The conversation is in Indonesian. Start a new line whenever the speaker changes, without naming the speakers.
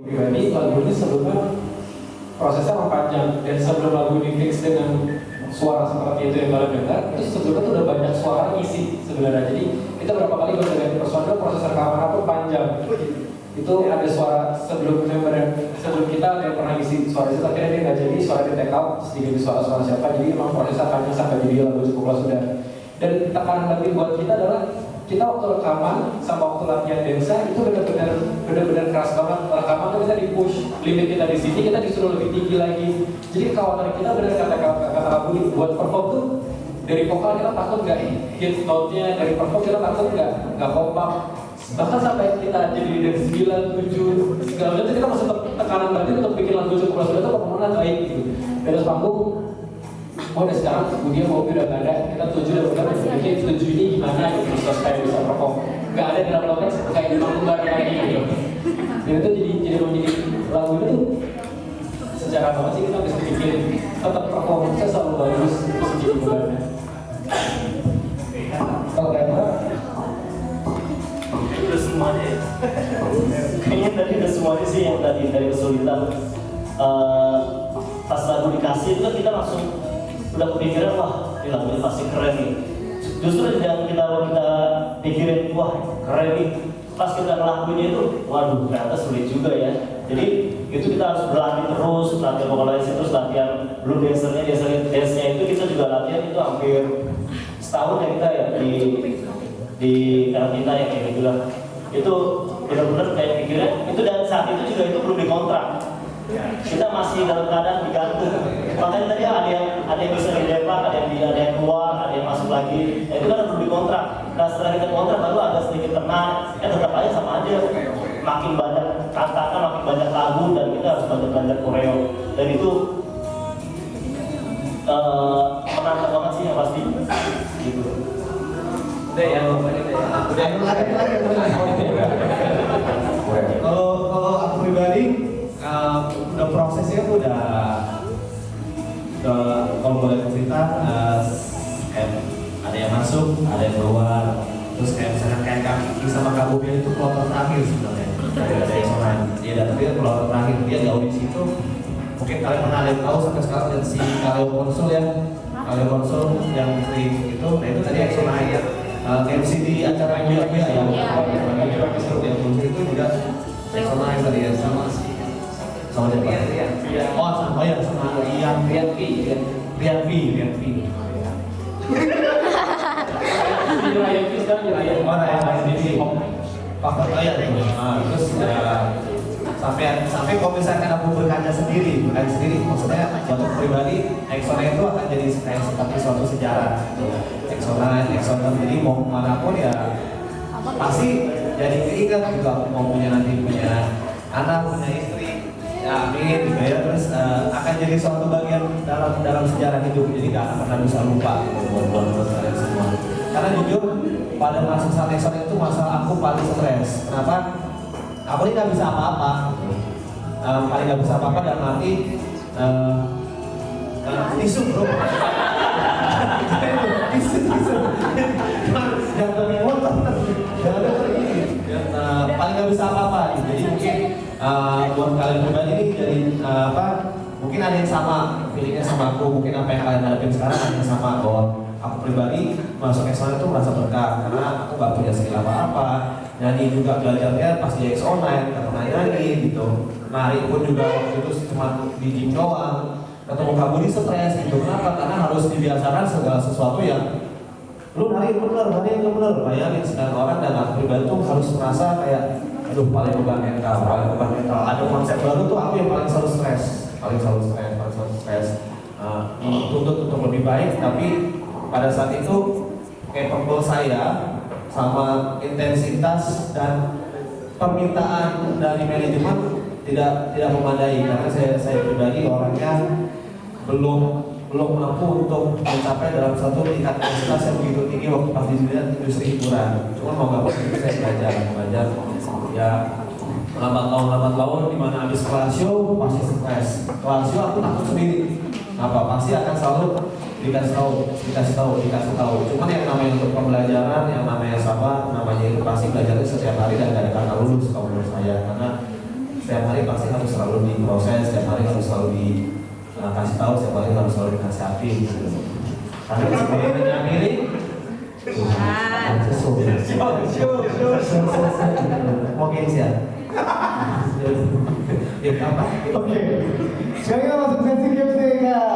pribadi lagu ini sebelumnya prosesnya memang panjang, dan sebelum lagu ini fix dengan suara seperti itu yang kalian dengar, itu sebelumnya tuh udah banyak suara isi sebenarnya. Jadi kita berapa kali berganti personil, proses rekaman pun panjang. Itu ada suara sebelum kita ada yang pernah isi suara itu, akhirnya dia nggak jadi, suara di take out, terus diganti suara siapa. Jadi memang prosesnya panjang sampai jadi lagu cukup sudah. Dan tekanan lebih buat kita adalah kita waktu rekaman sama waktu latihan dansa itu benar-benar keras banget. Rekaman tuh kita di push limit kita di sini, kita disuruh lebih tinggi lagi. Jadi kawan kita benar kata lagu ini buat perform tuh dari vokal kita takut nggak hit note-nya, dari perform kita takut nggak kompak. Bahkan sampai kita jadi dari 9, 7 segala macam kita masih tekanan berarti untuk bikin lagu cukup sudah itu performanya baik gitu. Dari panggung udah sekarang kemudian mau udah nggak ada, kita tuju dan udah bikin tuju ini gimana gitu supaya bisa perform. Nggak ada dalam lagu kayak di panggung bareng lagi gitu. Dan itu jadi lagu itu tuh secara banget sih kita bisa bikin tetap performanya selalu bagus terus jadi bebannya. Kalau kayak
udah semuanya kayaknya tadi udah semuanya sih yang tadi dari kesulitan. Pas lagu dikasih itu kan kita langsung udah kepikiran, wah ini lagu ini pasti keren nih. Justru yang kita pikirin, wah keren nih, pas kita ngelakuinnya itu, waduh ternyata sulit juga ya. Jadi itu kita harus berlatih terus, latihan vocalize terus, latihan belum dance-nya itu kita juga latihan itu hampir setahun ya kita ya di karantina ya kayak gitu lah. Itu benar-benar kayak pikirnya itu, dan saat itu juga itu belum dikontrak, kita masih dalam keadaan digantung. Makanya tadi ada yang bisa didepak, ada yang keluar, ada yang masuk lagi. Itu kan belum dikontrak. Nah setelah kita kontrak baru agak sedikit tenang. Tetap aja sama aja, makin banyak katakan, makin banyak lagu, dan kita harus banyak koreo. Dan itu menantang banget sih yang pasti. Gitu.
Udah ya,
Kalau aku pribadi, udah prosesnya tuh udah kalau boleh cerita, ada yang masuk, ada yang keluar, terus kayak misalkan kayak kami sama Kak Bobi itu kloter terakhir sebenarnya dari Exonan. Dia datang dia kloter terakhir, dia di audisi itu mungkin kalian pernah ada yang tahu sampai sekarang, dan si Kaleo Konsul ya, Kaleo Konsul yang sering itu, nah itu tadi Exonan ya. MC di acara yang yang itu juga Exonan tadi ya, sama siapa? Oh sama ya, sama Rian P. Faktor Ryan. Terus sampai kalau misalkan aku berkaca sendiri, maksudnya buat pribadi, Exonan itu akan jadi kayak seperti suatu sejarah. Exonan, jadi mau manapun ya pasti jadi keinget juga, mau punya anak, punya istri. Ya, amin, gitu ya. Terus akan jadi suatu bagian dalam sejarah hidup, jadi gak akan pernah bisa lupa buat kalian semua. Karena jujur, pada masa saat Exonan itu masa aku paling stres. Kenapa? Aku ini gak bisa apa-apa. Paling gak bisa apa-apa dan mati tisu bro. Tisu. Jangan lebih motor, jangan lebih paling gak bisa apa-apa. Jadi mungkin buat kalian pribadi ini jadi mungkin ada yang sama feelingnya sama aku, mungkin apa yang kalian hadapin sekarang ada yang sama, bahwa aku pribadi masuk Exonan itu merasa berkah karena aku gak punya skill apa-apa. Nyanyi juga belajarnya pas di Exonan, gak pernah nyanyi gitu. Nari pun juga waktu itu cuma di gym doang. Ketemu Kak Budi stres gitu. Kenapa? Karena harus dibiasakan segala sesuatu yang lu nari bener. Bayangin 9 orang, dan aku pribadi tuh harus merasa kayak aduh paling beban mental. Ada konsep baru tuh aku yang paling selalu stres. Tuntut untuk lebih baik, tapi pada saat itu capable saya sama intensitas dan permintaan dari manajemen tidak memadai, karena saya pribadi orangnya belum mampu untuk mencapai dalam satu tingkat intensitas yang begitu tinggi waktu pas di industri hiburan. Cuma mau nggak mau itu saya belajar ya lambat laun di mana habis kelas show pasti stres. Kelas show aku takut sendiri. Pasti akan selalu dikasih tahu. Cuman yang namanya untuk pembelajaran, yang namanya sabar, namanya itu pasti belajarnya setiap hari dan gak ada kata lulus kalau menurut saya, karena setiap hari pasti harus selalu diproses, setiap hari harus selalu dikasih tahu, setiap hari harus selalu dinasihati gitu. Tapi sebenarnya miring mau games ya? Ya apa?
Oke. Sekarang kita masuk sesi games nih, Kak.